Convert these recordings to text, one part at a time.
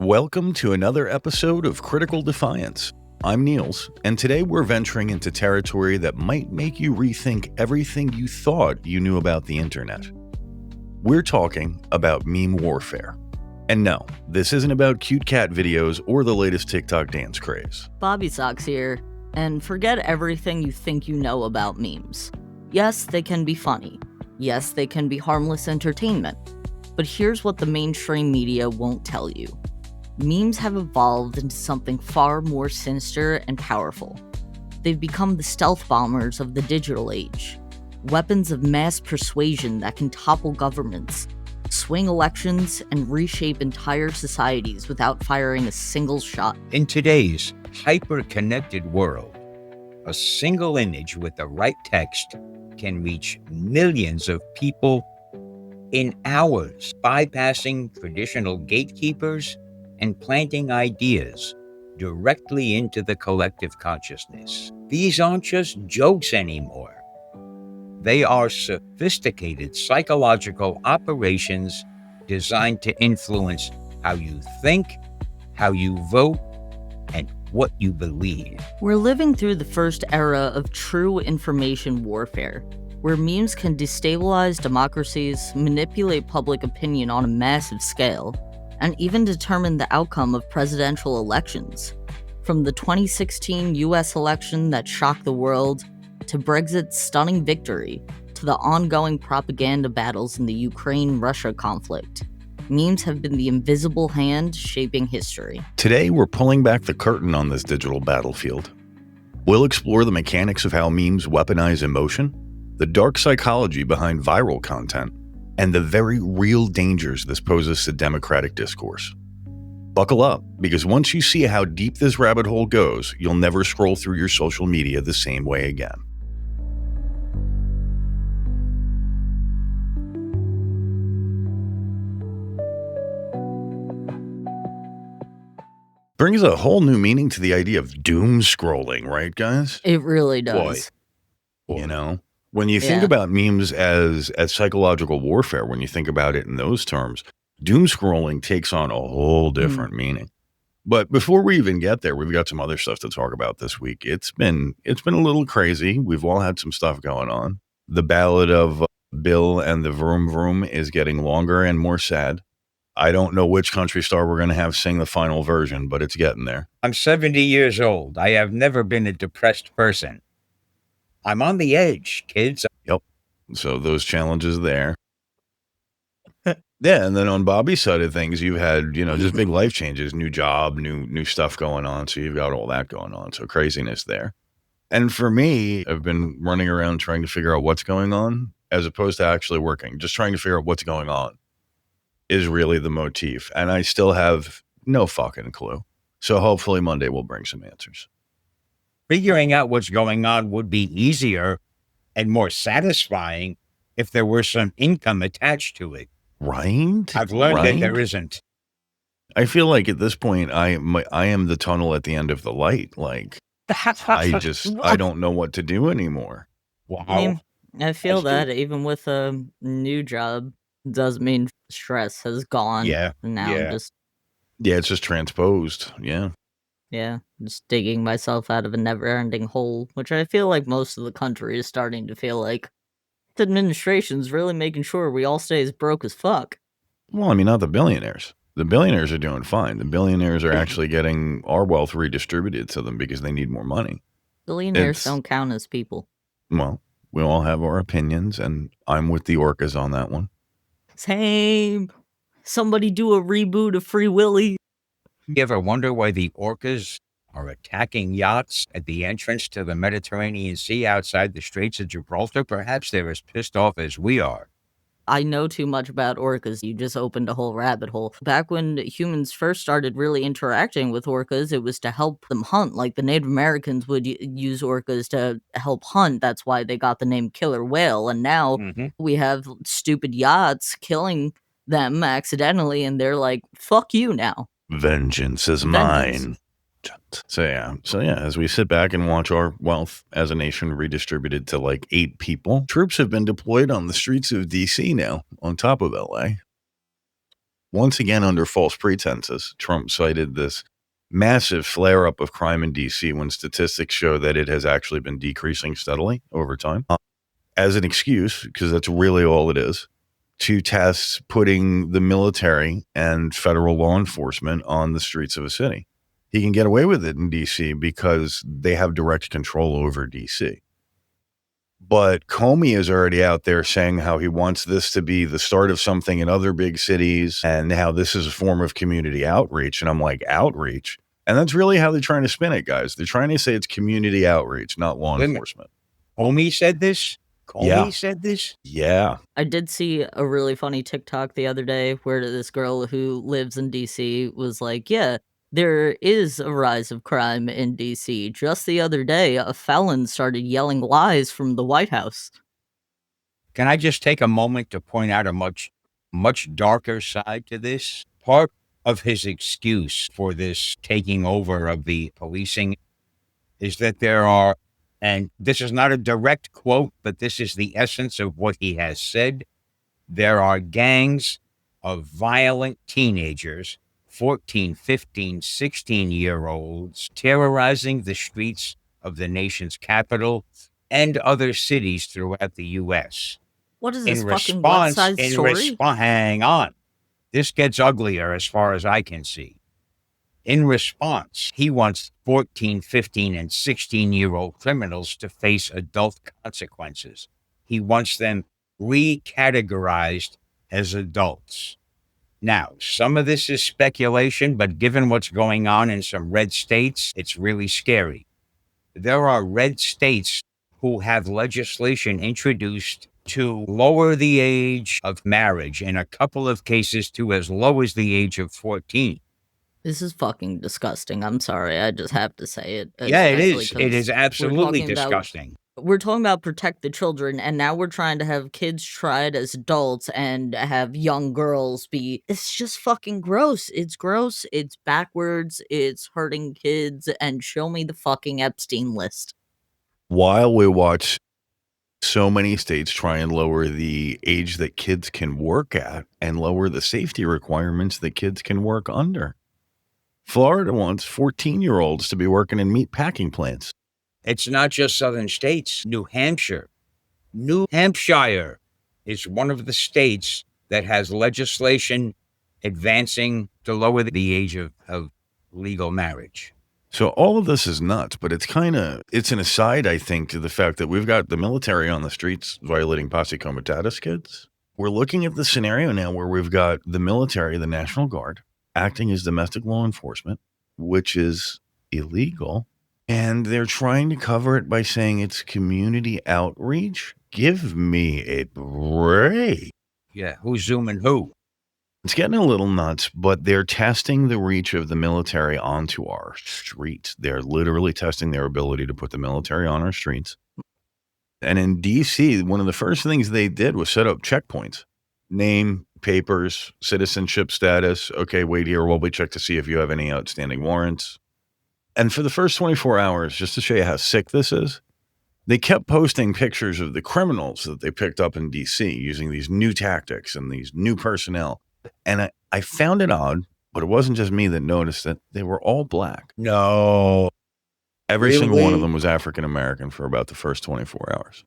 Welcome to another episode of Critical Defiance. I'm Niels, and today we're venturing into territory that might make you rethink everything you thought you knew about the internet. We're talking about meme warfare. And no, this isn't about cute cat videos or the latest TikTok dance craze. BobbySox here, and forget everything you think you know about memes. Yes, they can be funny. Yes, they can be harmless entertainment. But here's what the mainstream media won't tell you. Memes have evolved into something far more sinister and powerful. They've become the stealth bombers of the digital age, weapons of mass persuasion that can topple governments, swing elections, and reshape entire societies without firing a single shot. In today's hyperconnected world, a single image with the right text can reach millions of people in hours, bypassing traditional gatekeepers and planting ideas directly into the collective consciousness. These aren't just jokes anymore. They are sophisticated psychological operations designed to influence how you think, how you vote, and what you believe. We're living through the first era of true information warfare, where memes can destabilize democracies, manipulate public opinion on a massive scale, and even determine the outcome of presidential elections. From the 2016 US election that shocked the world, to Brexit's stunning victory, to the ongoing propaganda battles in the Ukraine-Russia conflict, memes have been the invisible hand shaping history. Today, we're pulling back the curtain on this digital battlefield. We'll explore the mechanics of how memes weaponize emotion, the dark psychology behind viral content, and the very real dangers this poses to democratic discourse. Buckle up, because once you see how deep this rabbit hole goes, you'll never scroll through your social media the same way again. Brings a whole new meaning to the idea of doom scrolling, right, guys? It really does. You know, when you think about memes as psychological warfare, when you think about it in those terms, doom scrolling takes on a whole different meaning. But before we even get there, we've got some other stuff to talk about this week. It's been a little crazy. We've all had some stuff going on. The ballad of Bill and the Vroom Vroom is getting longer and more sad. I don't know which country star we're going to have sing the final version, but it's getting there. I'm 70 years old. I have never been a depressed person. I'm on the edge, kids. Yep. So those challenges there. Yeah, and then on Bobby's side of things, you've had, just big life changes, new job, new stuff going on. So you've got all that going on. So craziness there. And for me, I've been running around trying to figure out what's going on as opposed to actually working. Just trying to figure out what's going on is really the motif. And I still have no fucking clue. So hopefully Monday will bring some answers. Figuring out what's going on would be easier and more satisfying if there were some income attached to it. Right? I've learned that there isn't. I feel like at this point, I am the tunnel at the end of the light. Like, I don't know what to do anymore. Wow. I feel that even with a new job does mean stress has gone. Yeah. Now it's just transposed. Yeah. Yeah. Just digging myself out of a never-ending hole, which I feel like most of the country is starting to feel like the administration's really making sure we all stay as broke as fuck. Well, I mean, not the billionaires. The billionaires are doing fine. The billionaires are actually getting our wealth redistributed to them because they need more money. Billionaires don't count as people. Well, we all have our opinions, and I'm with the orcas on that one. Same. Somebody do a reboot of Free Willy. You ever wonder why the orcas are attacking yachts at the entrance to the Mediterranean Sea outside the Straits of Gibraltar? Perhaps they're as pissed off as we are. I know too much about orcas. You just opened a whole rabbit hole. Back when humans first started really interacting with orcas, it was to help them hunt. Like the Native Americans would use orcas to help hunt. That's why they got the name killer whale. And now we have stupid yachts killing them accidentally, and they're like, fuck you now. Vengeance is mine. So yeah, as we sit back and watch our wealth as a nation redistributed to like 8 people, troops have been deployed on the streets of DC now, on top of LA. Once again, under false pretenses, Trump cited this massive flare-up of crime in D.C. when statistics show that it has actually been decreasing steadily over time as an excuse, because that's really all it is, to test putting the military and federal law enforcement on the streets of a city. He can get away with it in D.C. because they have direct control over D.C. But Comey is already out there saying how he wants this to be the start of something in other big cities and how this is a form of community outreach. And I'm like, outreach? And that's really how they're trying to spin it, guys. They're trying to say it's community outreach, not law enforcement. Comey said this? Yeah. Said this? Yeah. I did see a really funny TikTok the other day where this girl who lives in DC was like, yeah, there is a rise of crime in DC. Just the other day, a felon started yelling lies from the White House. Can I just take a moment to point out a much darker side to this? Part of his excuse for this taking over of the policing is that there are, and this is not a direct quote, but this is the essence of what he has said, there are gangs of violent teenagers, 14, 15, 16-year-olds, terrorizing the streets of the nation's capital and other cities throughout the U.S. What is this fucking West Side Story? Hang on. This gets uglier as far as I can see. In response, he wants 14, 15, and 16-year-old criminals to face adult consequences. He wants them recategorized as adults. Now, some of this is speculation, but given what's going on in some red states, it's really scary. There are red states who have legislation introduced to lower the age of marriage, in a couple of cases to as low as the age of 14. This is fucking disgusting. I'm sorry. I just have to say it. Yeah, it is. It is absolutely disgusting. We're talking about protect the children, and now we're trying to have kids tried as adults and have young girls be. It's just fucking gross. It's gross. It's backwards. It's hurting kids. And show me the fucking Epstein list. While we watch so many states try and lower the age that kids can work at and lower the safety requirements that kids can work under. Florida wants 14-year-olds to be working in meat packing plants. It's not just southern states. New Hampshire. New Hampshire is one of the states that has legislation advancing to lower the age of legal marriage. So all of this is nuts, but it's an aside, I think, to the fact that we've got the military on the streets violating posse comitatus kids. We're looking at the scenario now where we've got the military, the National Guard, acting as domestic law enforcement, which is illegal. And they're trying to cover it by saying it's community outreach. Give me a break. Yeah, who's zooming who? It's getting a little nuts, but they're testing the reach of the military onto our streets. They're literally testing their ability to put the military on our streets. And in D.C., one of the first things they did was set up checkpoints. Name, papers, citizenship status. Okay, wait here while we check to see if you have any outstanding warrants. And for the first 24 hours, just to show you how sick this is, they kept posting pictures of the criminals that they picked up in D.C. using these new tactics and these new personnel. And I found it odd, but it wasn't just me that noticed it. They were all black. No. Every single one of them was African-American for about the first 24 hours.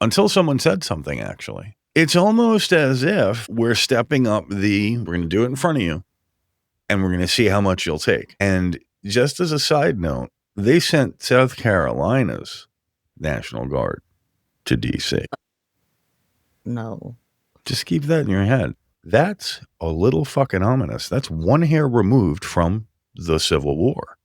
Until someone said something, actually. It's almost as if we're stepping up we're going to do it in front of you, and we're going to see how much you'll take. And just as a side note, they sent South Carolina's National Guard to D.C. No. Just keep that in your head. That's a little fucking ominous. That's one hair removed from the Civil War.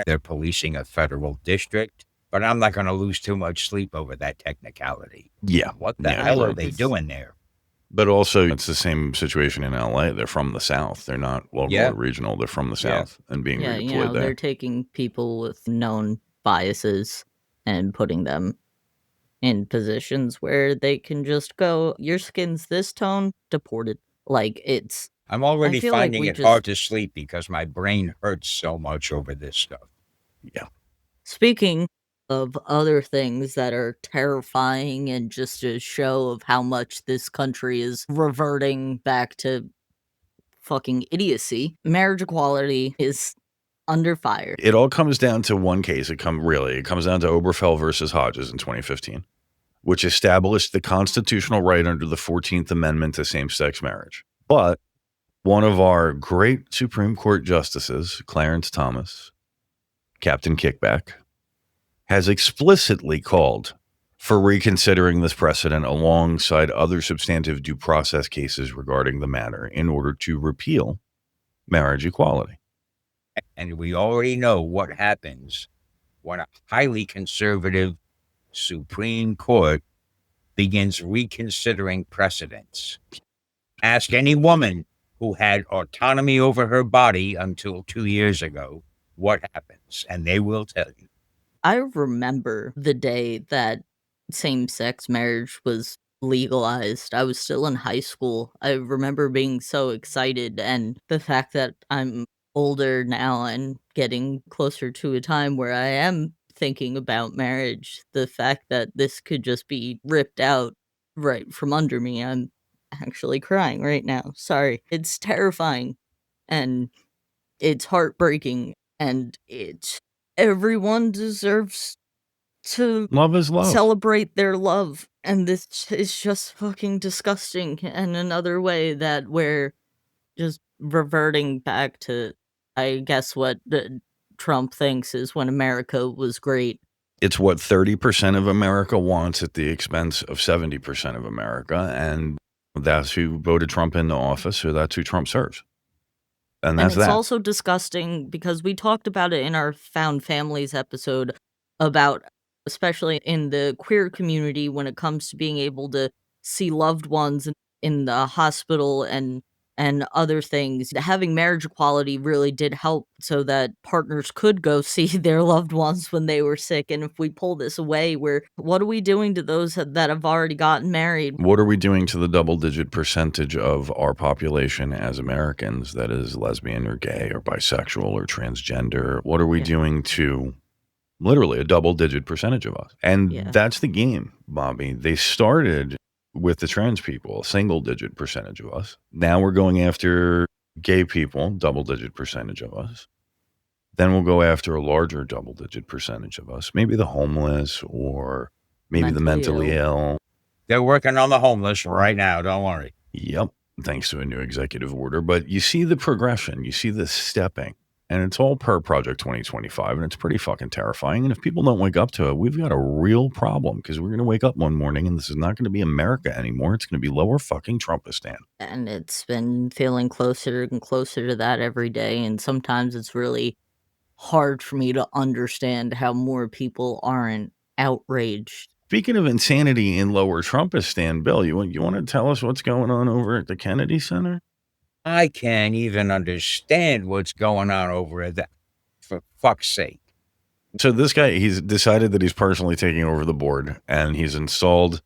They're policing a federal district, but I'm not going to lose too much sleep over that technicality. Yeah. What the hell are they doing there? But also, it's the same situation in L.A. They're from the South. They're not local or regional. They're from the South and being redeployed there. They're taking people with known biases and putting them in positions where they can just go, your skin's this tone, deported. Like, it's... I'm already finding it hard to sleep because my brain hurts so much over this stuff. Yeah. Speaking of other things that are terrifying and just a show of how much this country is reverting back to fucking idiocy. Marriage equality is under fire. It all comes down to one case. It comes down to Oberfell versus Hodges in 2015, which established the constitutional right under the 14th Amendment to same-sex marriage. But one of our great Supreme Court justices, Clarence Thomas, Captain Kickback, has explicitly called for reconsidering this precedent alongside other substantive due process cases regarding the matter in order to repeal marriage equality. And we already know what happens when a highly conservative Supreme Court begins reconsidering precedents. Ask any woman who had autonomy over her body until 2 years ago what happens, and they will tell you. I remember the day that same-sex marriage was legalized. I was still in high school. I remember being so excited, and the fact that I'm older now and getting closer to a time where I am thinking about marriage, the fact that this could just be ripped out right from under me. I'm actually crying right now. Sorry. It's terrifying, and it's heartbreaking, and everyone deserves to Love is love. celebrate their love, and this is just fucking disgusting. And another way that we're just reverting back to, I guess, what Trump thinks is when America was great. It's what 30% of America wants at the expense of 70% of America, and that's who voted Trump into office, or that's who Trump serves. And that's it's that. also disgusting because we talked about it in our Found Families episode about, especially in the queer community, when it comes to being able to see loved ones in the hospital and other things. Having marriage equality really did help so that partners could go see their loved ones when they were sick. And if we pull this away, what are we doing to those that have already gotten married? What are we doing to the double-digit percentage of our population as Americans that is lesbian or gay or bisexual or transgender? What are we doing to literally a double-digit percentage of us? And that's the game, Bobby. They started with the trans people, a single-digit percentage of us. Now we're going after gay people, double-digit percentage of us. Then we'll go after a larger double-digit percentage of us, maybe the homeless or maybe the mentally ill. They're working on the homeless right now, don't worry. Yep, thanks to a new executive order. But you see the progression, you see the stepping, and it's all per Project 2025, and it's pretty fucking terrifying. And if people don't wake up to it, we've got a real problem, because we're going to wake up one morning and this is not going to be America anymore. It's going to be lower fucking Trumpistan. And it's been feeling closer and closer to that every day, and sometimes it's really hard for me to understand how more people aren't outraged. Speaking of insanity in lower Trumpistan, Bill, you want to tell us what's going on over at the Kennedy Center? I can't even understand what's going on over there, for fuck's sake. So this guy, he's decided that he's personally taking over the board, and he's installed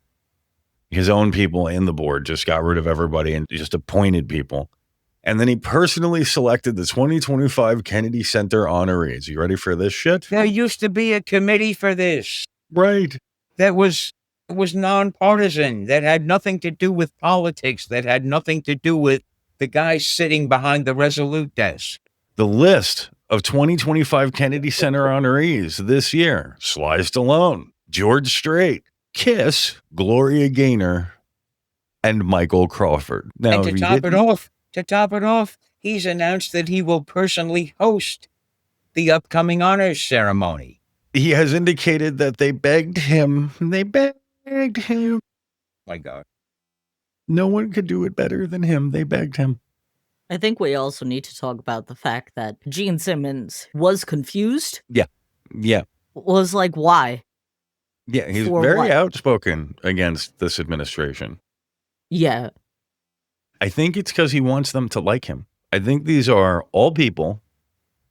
his own people in the board, just got rid of everybody and just appointed people. And then he personally selected the 2025 Kennedy Center honorees. You ready for this shit? There used to be a committee for this. Right. That was nonpartisan, that had nothing to do with politics, that had nothing to do with the guy sitting behind the Resolute desk. The list of 2025 Kennedy Center honorees this year: Sly Stallone, George Strait, Kiss, Gloria Gaynor, and Michael Crawford. Now, and to top it off, he's announced that he will personally host the upcoming honors ceremony. He has indicated that they begged him. My God. No one could do it better than him. They begged him. I think we also need to talk about the fact that Gene Simmons was confused. Yeah. Was like, why? Yeah, he's very outspoken against this administration. Yeah. I think it's because he wants them to like him. I think these are all people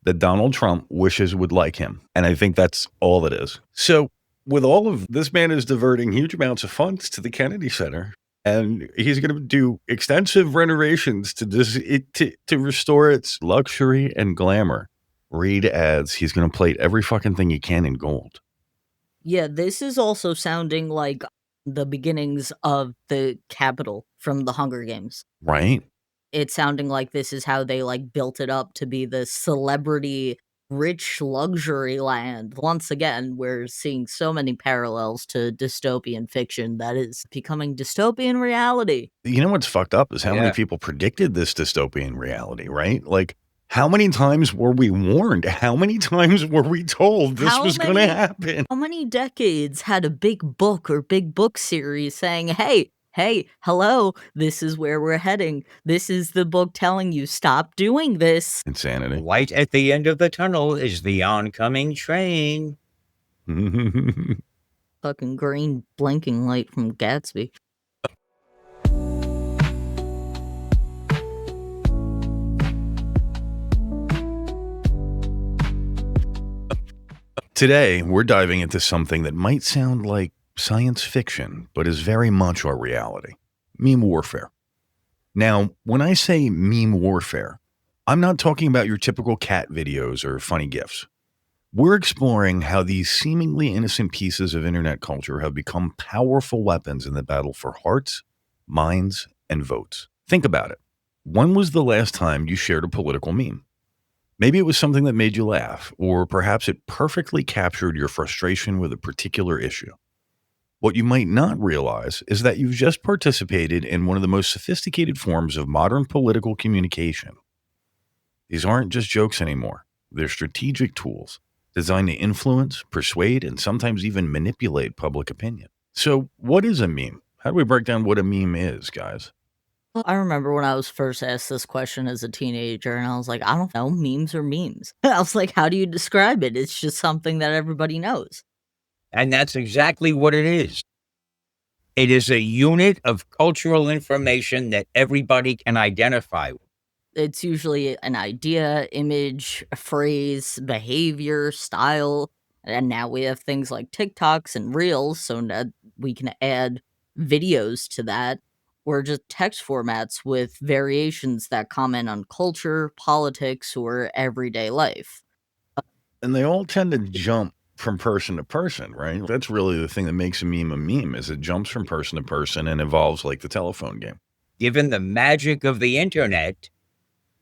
that Donald Trump wishes would like him. And I think that's all it is. So with all of this, man is diverting huge amounts of funds to the Kennedy Center. And he's going to do extensive renovations to restore its luxury and glamour. Read ads. He's going to plate every fucking thing he can in gold. Yeah, this is also sounding like the beginnings of the Capitol from the Hunger Games. Right. It's sounding like this is how they, like, built it up to be the celebrity rich luxury land. Once again, we're seeing so many parallels to dystopian fiction that is becoming dystopian reality. You know what's fucked up is how many Yeah. people predicted this dystopian reality, right? Like, how many times were we warned? How many times were we told this How was going to many- happen? How many decades had a big book or big book series saying, hey, hello, this is where we're heading. This is the book telling you, stop doing this. Insanity. Light at the end of the tunnel is the oncoming train. Fucking green blinking light from Gatsby. Today, we're diving into something that might sound like science fiction, but is very much our reality: meme warfare. Now, when I say meme warfare, I'm not talking about your typical cat videos or funny GIFs. We're exploring how these seemingly innocent pieces of internet culture have become powerful weapons in the battle for hearts, minds, and votes. Think about it. When was the last time you shared a political meme? Maybe it was something that made you laugh, or perhaps it perfectly captured your frustration with a particular issue. What you might not realize is that you've just participated in one of the most sophisticated forms of modern political communication. These aren't just jokes anymore. They're strategic tools designed to influence, persuade, and sometimes even manipulate public opinion. So, what is a meme? How do we break down what a meme is, guys? Well, I remember when I was first asked this question as a teenager, and I was like, I don't know, memes are memes. I was like, how do you describe it? It's just something that everybody knows. And that's exactly what it is. It is a unit of cultural information that everybody can identify with. It's usually an idea, image, a phrase, behavior, style. And now we have things like TikToks and Reels, so now we can add videos to that, or just text formats with variations that comment on culture, politics, or everyday life. And they all tend to jump from person to person, right? That's really the thing that makes a meme, is it jumps from person to person and evolves like the telephone game. Given the magic of the internet,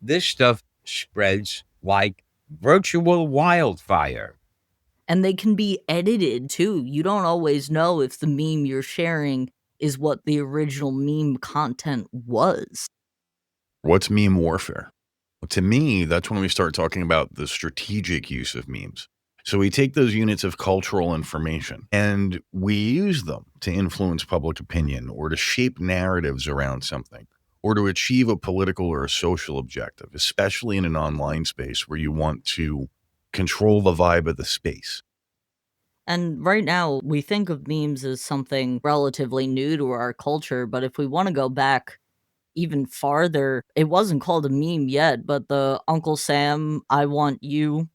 this stuff spreads like virtual wildfire. And they can be edited too. You don't always know if the meme you're sharing is what the original meme content was. What's meme warfare? Well, to me, that's when we start talking about the strategic use of memes. So we take those units of cultural information and we use them to influence public opinion or to shape narratives around something or to achieve a political or a social objective, especially in an online space where you want to control the vibe of the space. And right now, we think of memes as something relatively new to our culture, but if we want to go back even farther, it wasn't called a meme yet, but the Uncle Sam, I Want You,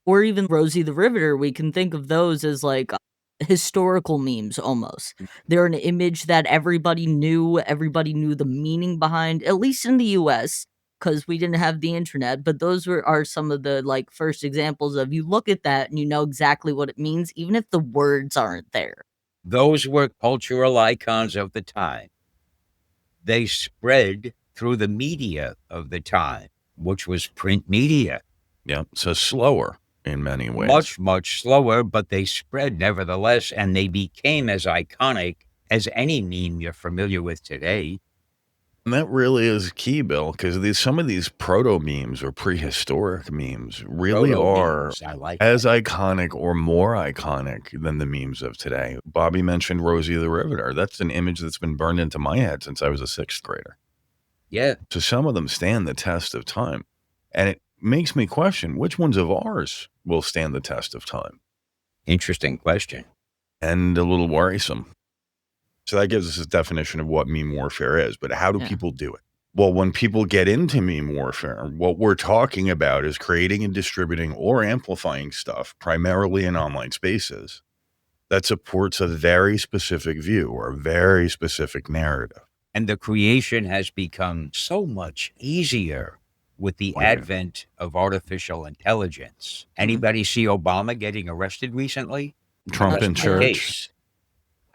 or even Rosie the Riveter, we can think of those as like historical memes almost. They're an image that everybody knew the meaning behind, at least in the US, because we didn't have the internet. But those are some of the like first examples of you look at that and you know exactly what it means, even if the words aren't there. Those were cultural icons of the time. They spread through the media of the time, which was print media. Yeah. So slower in many ways. Much, much slower, but they spread nevertheless, and they became as iconic as any meme you're familiar with today. And that really is key, Bill, because some of these proto-memes or prehistoric memes really are Proto-memes, I like as that. iconic or more iconic than the memes of today. Bobby mentioned Rosie the Riveter. That's an image that's been burned into my head since I was a sixth grader. Yeah. So some of them stand the test of time. And it makes me question which ones of ours will stand the test of time. Interesting question. And a little worrisome. So that gives us a definition of what meme warfare is. But how do Yeah. people do it? Well, when people get into meme warfare, what we're talking about is creating and distributing or amplifying stuff, primarily in online spaces, that supports a very specific view or a very specific narrative. And the creation has become so much easier with the Oh, yeah. advent of artificial intelligence. Anybody see Obama getting arrested recently? Trump That's in my church. case.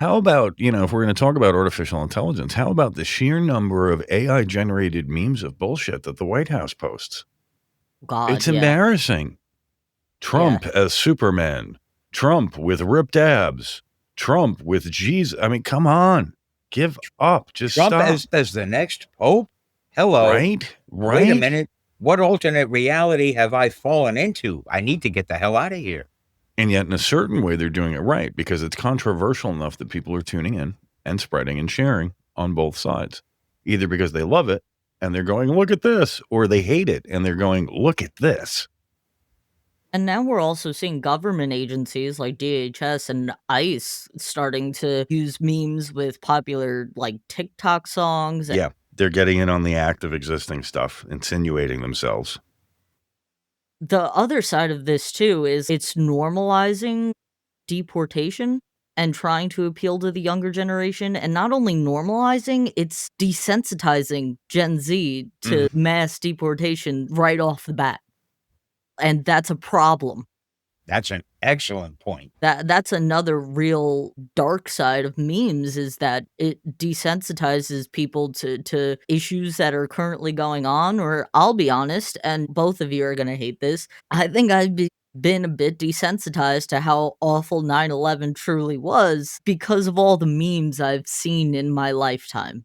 How about, if we're going to talk about artificial intelligence, how about the sheer number of AI-generated memes of bullshit that the White House posts? God, It's yeah. embarrassing. Trump as Superman, Trump with ripped abs, Trump with Jesus. I mean, come on. Give up. Just Trump stop. as the next pope? Hello. Right? Wait a minute. What alternate reality have I fallen into? I need to get the hell out of here. And yet, in a certain way, they're doing it right because it's controversial enough that people are tuning in and spreading and sharing on both sides, either because they love it and they're going, look at this, or they hate it and they're going, look at this. And now we're also seeing government agencies like DHS and ICE starting to use memes with popular like TikTok songs. Yeah, they're getting in on the act of existing stuff, insinuating themselves. The other side of this too is it's normalizing deportation and trying to appeal to the younger generation, and not only normalizing, it's desensitizing Gen Z to mass deportation right off the bat. And that's a problem. That's an excellent point. That's another real dark side of memes, is that it desensitizes people to issues that are currently going on. Or I'll be honest, and both of you are gonna hate this, I think been a bit desensitized to how awful 9/11 truly was because of all the memes I've seen in my lifetime.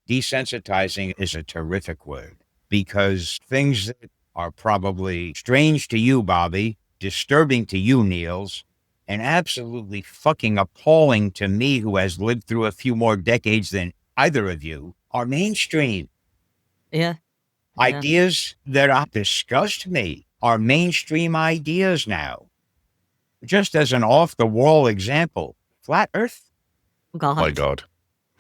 Desensitizing is a terrific word, because things that are probably strange to you, Bobby, disturbing to you, Niels, and absolutely fucking appalling to me, who has lived through a few more decades than either of you, are mainstream. Yeah. Ideas that disgust me are mainstream ideas now. Just as an off-the-wall example, flat Earth. God. My God.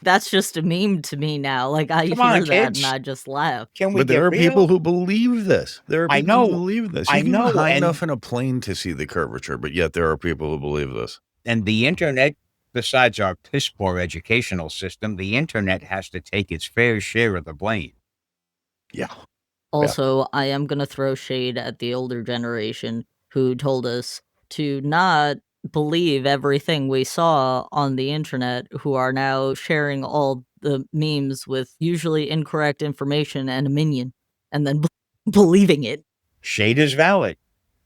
That's just a meme to me now. Like, I Come hear on, that kids. and I just laugh. Can we But there get are real? people who believe this. There are I people know. who believe this. I You can know, be high and- enough in a plane to see the curvature, but yet there are people who believe this. And the internet, besides our piss poor educational system, the internet has to take its fair share of the blame. Yeah. Also, I am gonna throw shade at the older generation who told us to not believe everything we saw on the internet, who are now sharing all the memes with usually incorrect information and a minion, and then believing it. Shade is valid.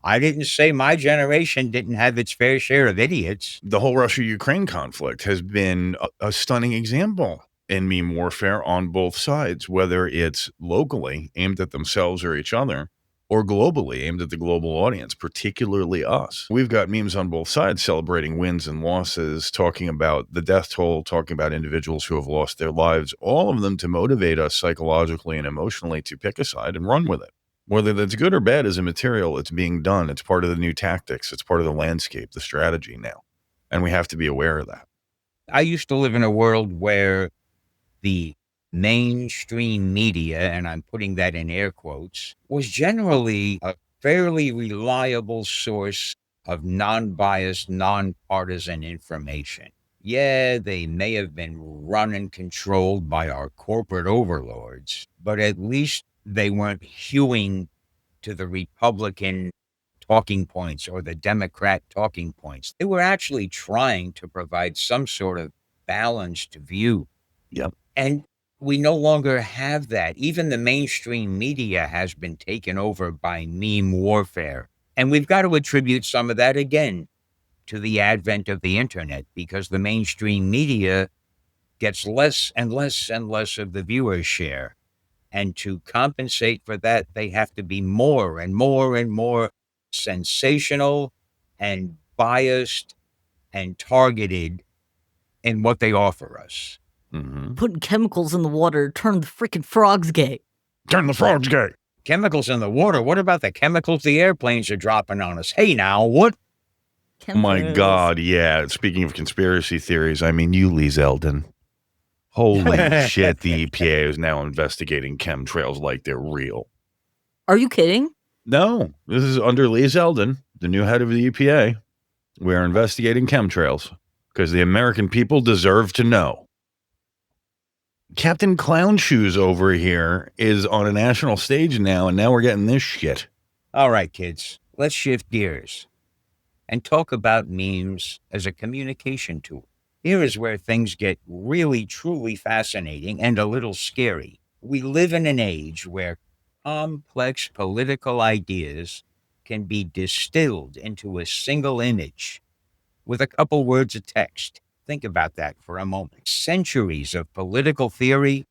I didn't say my generation didn't have its fair share of idiots. The whole Russia-Ukraine conflict has been a stunning example in meme warfare on both sides, whether it's locally aimed at themselves or each other, or globally aimed at the global audience, particularly us. We've got memes on both sides celebrating wins and losses, talking about the death toll, talking about individuals who have lost their lives, all of them to motivate us psychologically and emotionally to pick a side and run with it. Whether that's good or bad is immaterial. It's being done. It's part of the new tactics. It's part of the landscape, the strategy now. And we have to be aware of that. I used to live in a world where the mainstream media, and I'm putting that in air quotes, was generally a fairly reliable source of non-biased, non-partisan information. Yeah, they may have been run and controlled by our corporate overlords, but at least they weren't hewing to the Republican talking points or the Democrat talking points. They were actually trying to provide some sort of balanced view. Yep. And we no longer have that. Even the mainstream media has been taken over by meme warfare. And we've got to attribute some of that again to the advent of the internet, because the mainstream media gets less and less and less of the viewer's share. And to compensate for that, they have to be more and more and more sensational and biased and targeted in what they offer us. Mm-hmm. Putting chemicals in the water turned the freaking frogs gay. Turn the frogs gay. Chemicals in the water? What about the chemicals the airplanes are dropping on us? Hey, now, what? My God, yeah. Speaking of conspiracy theories, I mean, you, Lee Zeldin. Holy shit, the EPA is now investigating chemtrails like they're real. Are you kidding? No, this is under Lee Zeldin, the new head of the EPA. We're investigating chemtrails because the American people deserve to know. Captain Clown Shoes over here is on a national stage now, and now we're getting this shit. All right, kids, let's shift gears and talk about memes as a communication tool. Here is where things get really, truly fascinating and a little scary. We live in an age where complex political ideas can be distilled into a single image with a couple words of text. Think about that for a moment. Centuries of political theory,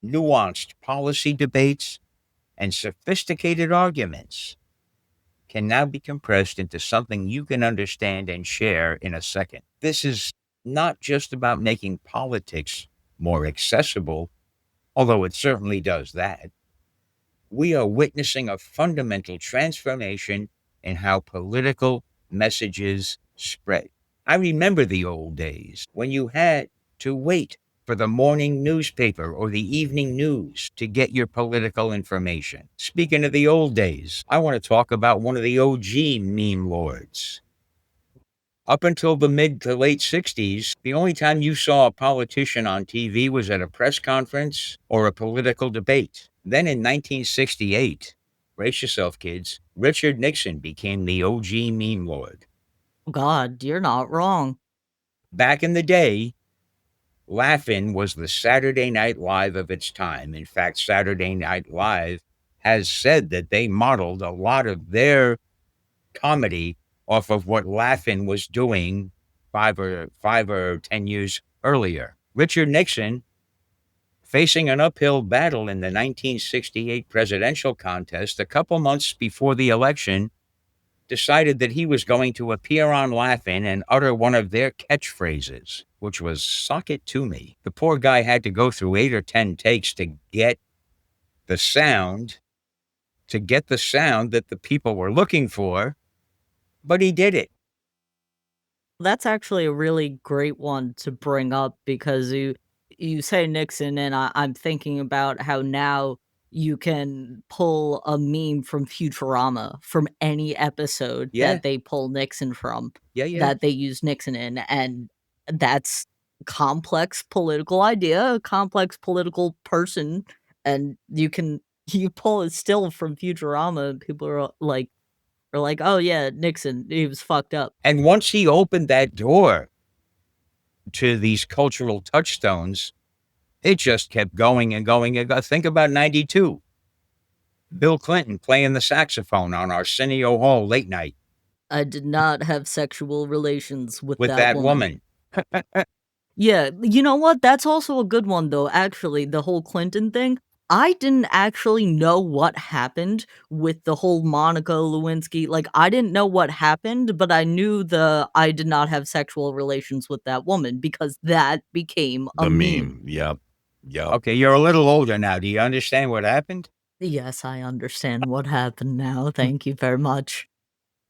nuanced policy debates, and sophisticated arguments can now be compressed into something you can understand and share in a second. This is not just about making politics more accessible, although it certainly does that. We are witnessing a fundamental transformation in how political messages spread. I remember the old days when you had to wait for the morning newspaper or the evening news to get your political information. Speaking of the old days, I want to talk about one of the OG meme lords. Up until the mid to late 60s, the only time you saw a politician on TV was at a press conference or a political debate. Then in 1968, brace yourself, kids, Richard Nixon became the OG meme lord. God, you're not wrong. Back in the day, Laugh-In was the Saturday Night Live of its time. In fact, Saturday Night Live has said that they modeled a lot of their comedy off of what Laugh-In was doing 5 or 10 years earlier. Richard Nixon, facing an uphill battle in the 1968 presidential contest, a couple months before the election, decided that he was going to appear on Laugh-In and utter one of their catchphrases, which was "Suck it to me." The poor guy had to go through 8 or 10 takes to get the sound, that the people were looking for, but he did it. That's actually a really great one to bring up because you say Nixon, and I'm thinking about how now you can pull a meme from Futurama from any episode Yeah, that they pull Nixon from, yeah. that they use Nixon in, and that's complex political idea, a complex political person, and you pull a still from Futurama, and people are like, "Oh yeah, Nixon, he was fucked up." And once he opened that door to these cultural touchstones, it just kept going and going and think about 92. Bill Clinton playing the saxophone on Arsenio Hall late night I did not have sexual relations with with that that woman. woman. Yeah, you know what? That's also a good one though, actually, the whole Clinton thing. I didn't actually know what happened with the whole Monica Lewinsky, like, I didn't know what happened, but I knew I did not have sexual relations with that woman because that became a The meme. meme. Yep. Yep. Okay, you're a little older now. Do you understand what happened? Yes, I understand what happened now, thank you very much.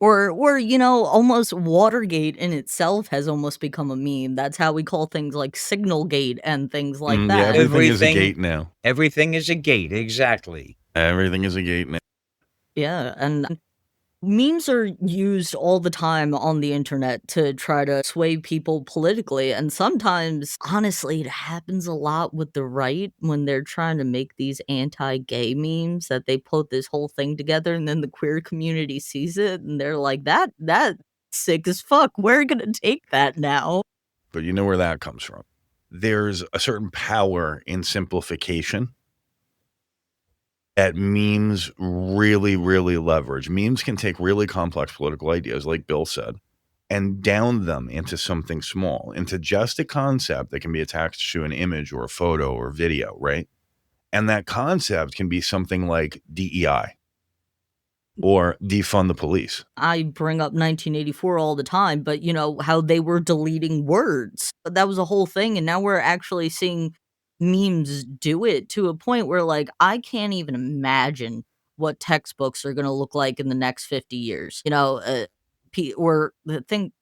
Or, almost Watergate in itself has almost become a meme. That's how we call things like Signalgate and things like Yeah, that. everything is a gate now. Everything is a gate, exactly. Everything is a gate now. Yeah, and memes are used all the time on the internet to try to sway people politically, and sometimes, honestly, it happens a lot with the right when they're trying to make these anti-gay memes that they put this whole thing together, and then the queer community sees it, and they're like, "That's sick as fuck. We're gonna take that now." But you know where that comes from. There's a certain power in simplification that memes really, really leverage. Memes can take really complex political ideas, like Bill said, and down them into something small, into just a concept that can be attached to an image or a photo or video, right? And that concept can be something like DEI or defund the police. I bring up 1984 all the time, but how they were deleting words. But that was a whole thing, and now we're actually seeing memes do it to a point where, like, I can't even imagine what textbooks are gonna look like in the next 50 years. Or the thing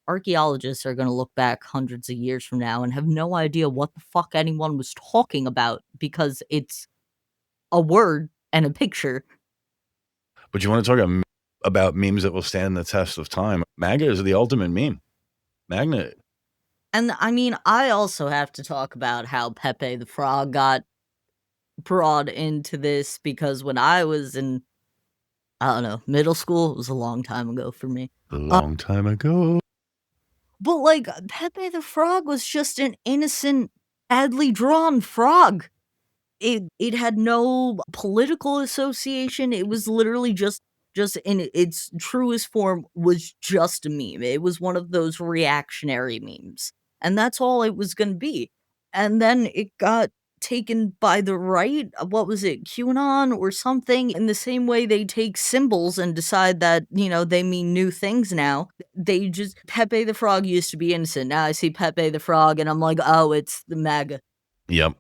archaeologists are gonna look back hundreds of years from now and have no idea what the fuck anyone was talking about because it's a word and a picture. But you want to talk about memes that will stand the test of time? MAGA is the ultimate meme. Magnet. And I mean, I also have to talk about how Pepe the Frog got brought into this because when I was in, I don't know, middle school, it was a long time ago for me. A long time ago. But, like, Pepe the Frog was just an innocent, badly drawn frog. It had no political association. It was literally just in its truest form was just a meme. It was one of those reactionary memes, and that's all it was gonna be. And then it got taken by the right, what was it, QAnon or something, in the same way they take symbols and decide that, they mean new things now. They just Pepe the Frog used to be innocent. Now I see Pepe the Frog and I'm like, "Oh, it's the MAGA." Yep.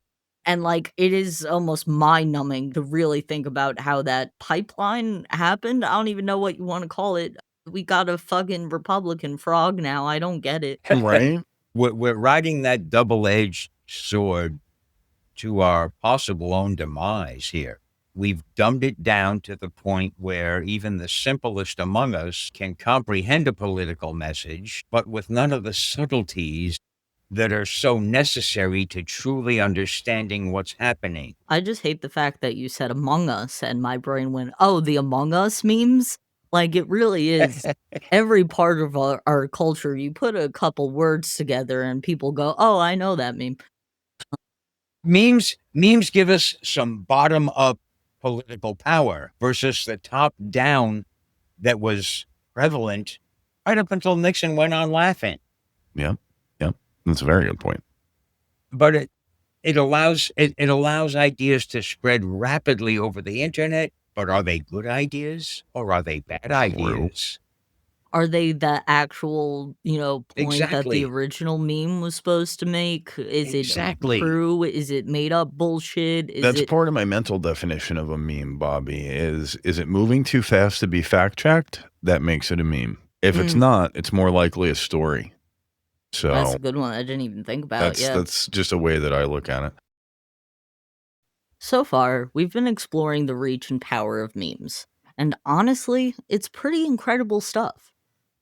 And, like, it is almost mind-numbing to really think about how that pipeline happened. I don't even know what you wanna call it. We got a fucking Republican frog now, I don't get it. Right? We're riding that double-edged sword to our possible own demise here. We've dumbed it down to the point where even the simplest among us can comprehend a political message, but with none of the subtleties that are so necessary to truly understanding what's happening. I just hate the fact that you said Among Us, and my brain went, "Oh, the Among Us memes?" Like, it really is every part of our culture, you put a couple words together and people go, "Oh, I know that meme." Memes give us some bottom up political power versus the top down that was prevalent right up until Nixon went on laughing. Yeah. Yep. That's a very good point. But it allows ideas to spread rapidly over the internet. But are they good ideas or are they bad ideas? Are they the actual, point that the Exactly. original meme was supposed to make? Is it Exactly. true? Is it made up bullshit? That's part of my mental definition of a meme, Bobby, is it moving too fast to be fact checked? That makes it a meme. If it's not, it's more likely a story. So That's a good one I didn't even think about, yeah. that's just a way that I look at it. So far, we've been exploring the reach and power of memes. And honestly, it's pretty incredible stuff.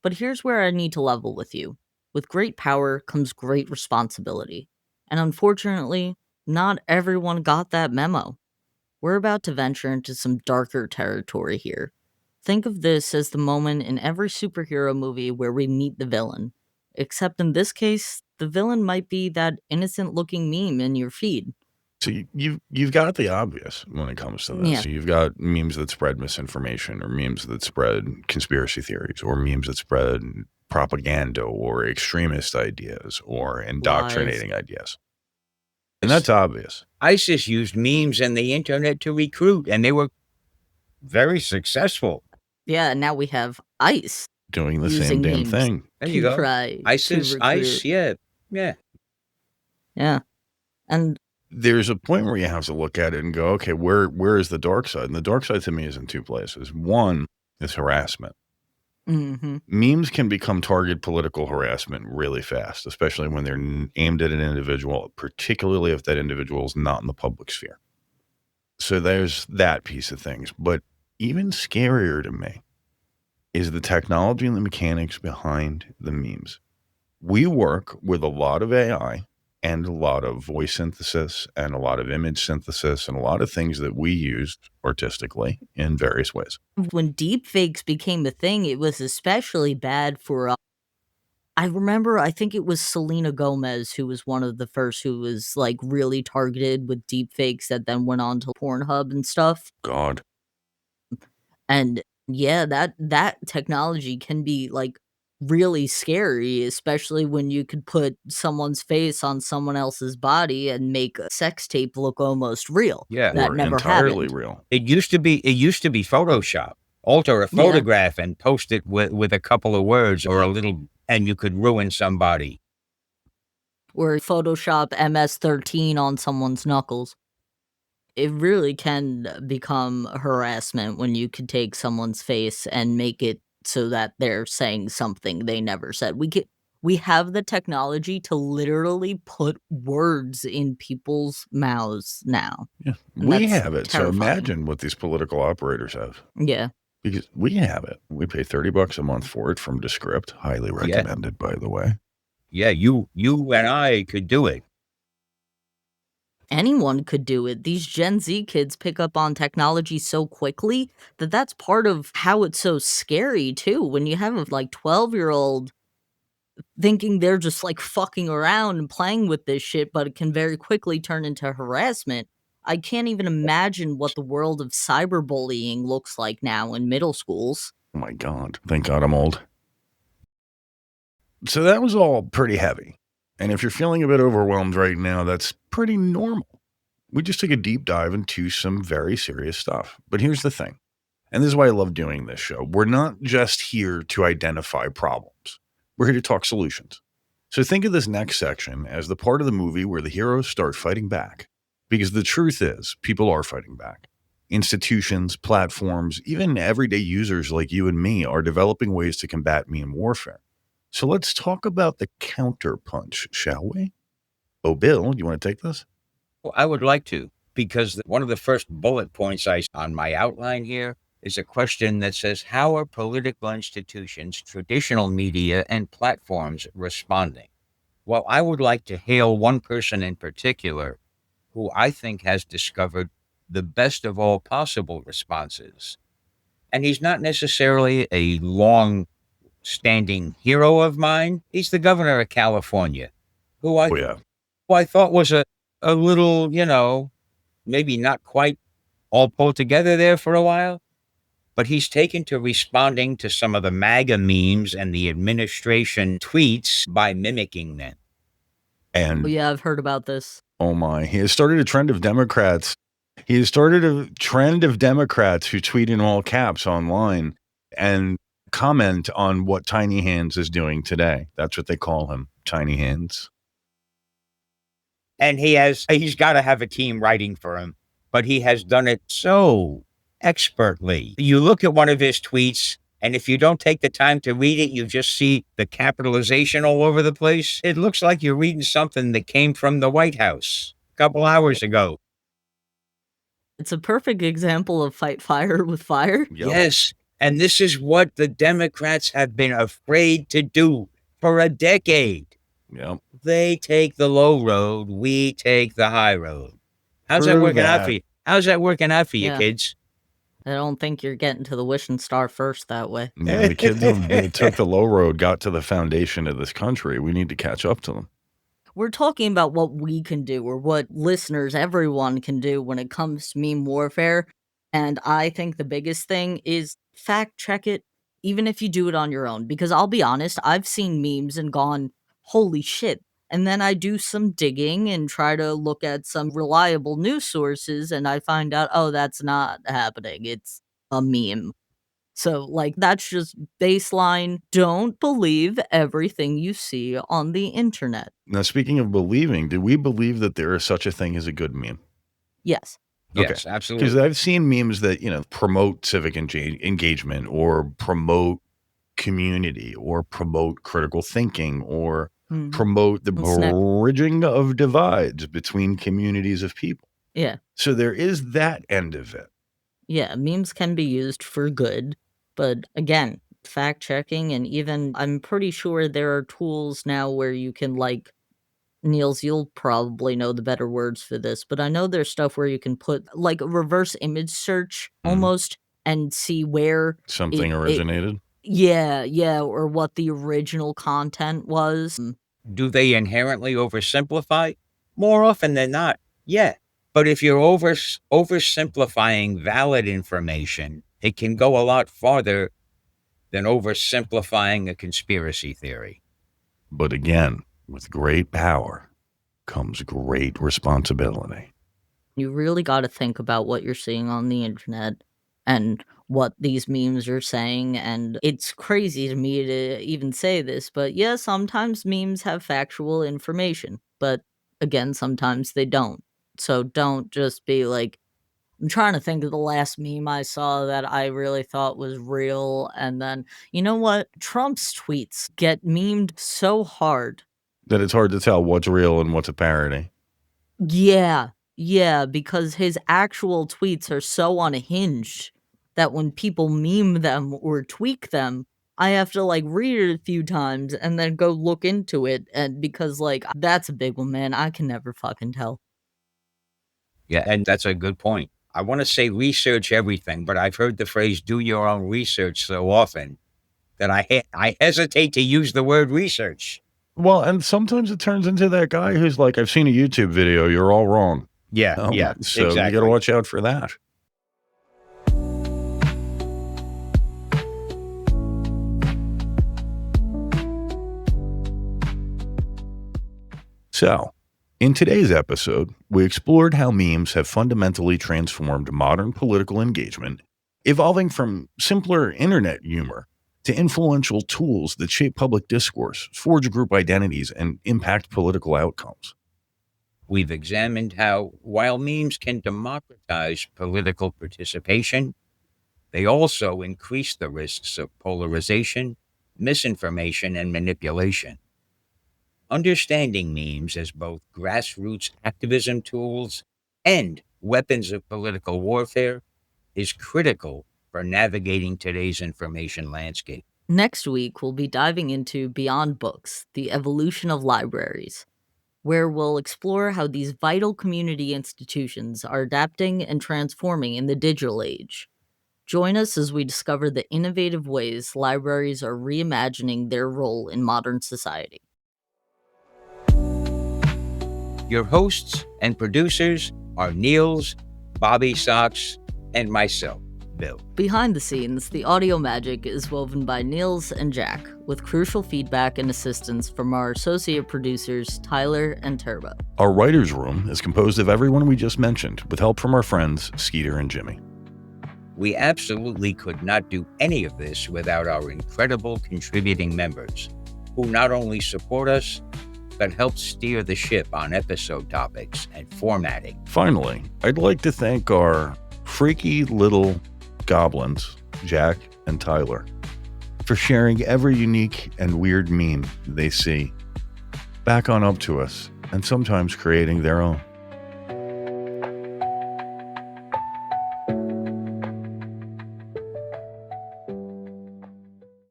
But here's where I need to level with you. With great power comes great responsibility. And unfortunately, not everyone got that memo. We're about to venture into some darker territory here. Think of this as the moment in every superhero movie where we meet the villain. Except in this case, the villain might be that innocent looking meme in your feed. So you've got the obvious when it comes to this. Yeah. So you've got memes that spread misinformation, or memes that spread conspiracy theories, or memes that spread propaganda or extremist ideas or indoctrinating ideas. And that's obvious. ISIS used memes and the internet to recruit, and they were very successful. Yeah, now we have ICE Doing the using same damn memes thing. There you to go. try ISIS, to ICE, recruit. yeah. Yeah. And There's a point where you have to look at it and go, okay, where is the dark side? And the dark side to me is in two places. One is harassment. Memes can become target political harassment really fast, especially when they're aimed at an individual, particularly if that individual is not in the public sphere. So there's that piece of things. But even scarier to me is the technology and the mechanics behind the memes. We work with a lot of AI and a lot of voice synthesis and a lot of image synthesis and a lot of things that we use artistically in various ways. when deepfakes became a thing, it was especially bad for. I remember, I think it was Selena Gomez who was one of the first who was like really targeted with deepfakes that then went on to Pornhub and stuff. God. And yeah, that technology can be like really scary, especially when you could put someone's face on someone else's body and make a sex tape look almost real. Yeah. That Or never entirely happened. real. It used to be Photoshop. Alter a Yeah. photograph and post it with a couple of words or a little, and you could ruin somebody. Or Photoshop MS-13 on someone's knuckles. It really can become harassment when you could take someone's face and make it so that they're saying something they never said. We have the technology to literally put words in people's mouths now. Yeah. And We that's have it. terrifying. So imagine what these political operators have. Yeah. Because we have it. We pay $30 a month for it from Descript. Highly recommended, by the way. Yeah, you and I could do it. Anyone could do it. These Gen Z kids pick up on technology so quickly that that's part of how it's so scary too. When you have a like 12-year-old thinking they're just like fucking around and playing with this shit, but it can very quickly turn into harassment. I can't even imagine what the world of cyberbullying looks like now in middle schools. Oh my God. Thank God I'm old. So that was all pretty heavy. And if you're feeling a bit overwhelmed right now, that's pretty normal. We just took a deep dive into some very serious stuff. But here's the thing, and this is why I love doing this show. We're not just here to identify problems. We're here to talk solutions. So think of this next section as the part of the movie where the heroes start fighting back. Because the truth is, people are fighting back. Institutions, platforms, even everyday users like you and me are developing ways to combat meme warfare. So let's talk about the counterpunch, shall we? Oh, Bill, you want to take this? Well, I would like to, because one of the first bullet points on my outline here is a question that says, how are political institutions, traditional media, and platforms responding? Well, I would like to hail one person in particular who I think has discovered the best of all possible responses. And he's not necessarily a long-standing hero of mine. He's the governor of California, who I thought was a little, maybe not quite all pulled together there for a while, but he's taken to responding to some of the MAGA memes and the administration tweets by mimicking them. And yeah, I've heard about this. Oh my, he has started a trend of Democrats. He has started a trend of Democrats who tweet in all caps online and comment on what Tiny Hands is doing today. That's what they call him, Tiny Hands. And he's got to have a team writing for him, but he has done it so expertly. You look at one of his tweets, and if you don't take the time to read it, you just see the capitalization all over the place. It looks like you're reading something that came from the White House a couple hours ago. It's a perfect example of fight fire with fire. Yep. Yes, and this is what the Democrats have been afraid to do for a decade. Yep. They take the low road, we take the high road. How's that working out for you? How's that working out for you, kids? I don't think you're getting to the wishing star first that way. Yeah, the kids who took the low road got to the foundation of this country. We need to catch up to them. We're talking about what we can do, or what listeners, everyone can do when it comes to meme warfare. And I think the biggest thing is fact check it, even if you do it on your own. Because I'll be honest, I've seen memes and gone, holy shit. And then I do some digging and try to look at some reliable news sources, and I find out, oh, that's not happening. It's a meme. So, like, that's just baseline. Don't believe everything you see on the internet. Now, speaking of believing, do we believe that there is such a thing as a good meme? Yes. Yes, absolutely. Because I've seen memes that, promote civic engagement or promote community or promote critical thinking or promote the bridging of divides between communities of people. Yeah. So there is that end of it. Yeah, memes can be used for good, but again, fact checking, and even I'm pretty sure there are tools now where you can, like, Niels, you'll probably know the better words for this, but I know there's stuff where you can put like a reverse image search almost and see where something originated. Yeah, or what the original content was. Do they inherently oversimplify? More often than not, yeah. But if you're oversimplifying valid information, it can go a lot farther than oversimplifying a conspiracy theory. But again, with great power comes great responsibility. You really got to think about what you're seeing on the internet and what these memes are saying. And it's crazy to me to even say this, but yeah, sometimes memes have factual information, but again, sometimes they don't. So don't just be like, I'm trying to think of the last meme I saw that I really thought was real. And then, you know what? Trump's tweets get memed so hard that it's hard to tell what's real and what's a parody. Yeah, because his actual tweets are so unhinged that when people meme them or tweak them, I have to, like, read it a few times and then go look into it, and because, like, that's a big one, man. I can never fucking tell. Yeah, and that's a good point. I want to say research everything, but I've heard the phrase do your own research so often that I hesitate to use the word research. Well, and sometimes it turns into that guy who's like, I've seen a YouTube video, you're all wrong. Yeah, So exactly. you got to watch out for that. So, in today's episode, we explored how memes have fundamentally transformed modern political engagement, evolving from simpler internet humor to influential tools that shape public discourse, forge group identities, and impact political outcomes. We've examined how, while memes can democratize political participation, they also increase the risks of polarization, misinformation, and manipulation. Understanding memes as both grassroots activism tools and weapons of political warfare is critical for navigating today's information landscape. Next week, we'll be diving into Beyond Books, the evolution of libraries, where we'll explore how these vital community institutions are adapting and transforming in the digital age. Join us as we discover the innovative ways libraries are reimagining their role in modern society. Your hosts and producers are Niels, BobbySox, and myself, Bill. Behind the scenes, the audio magic is woven by Niels and Jack, with crucial feedback and assistance from our associate producers, Tyler and Turbo. Our writer's room is composed of everyone we just mentioned, with help from our friends, Skeeter and Jimmy. We absolutely could not do any of this without our incredible contributing members, who not only support us, but help steer the ship on episode topics and formatting. Finally, I'd like to thank our freaky little goblins, Jack and Tyler, for sharing every unique and weird meme they see back on up to us and sometimes creating their own.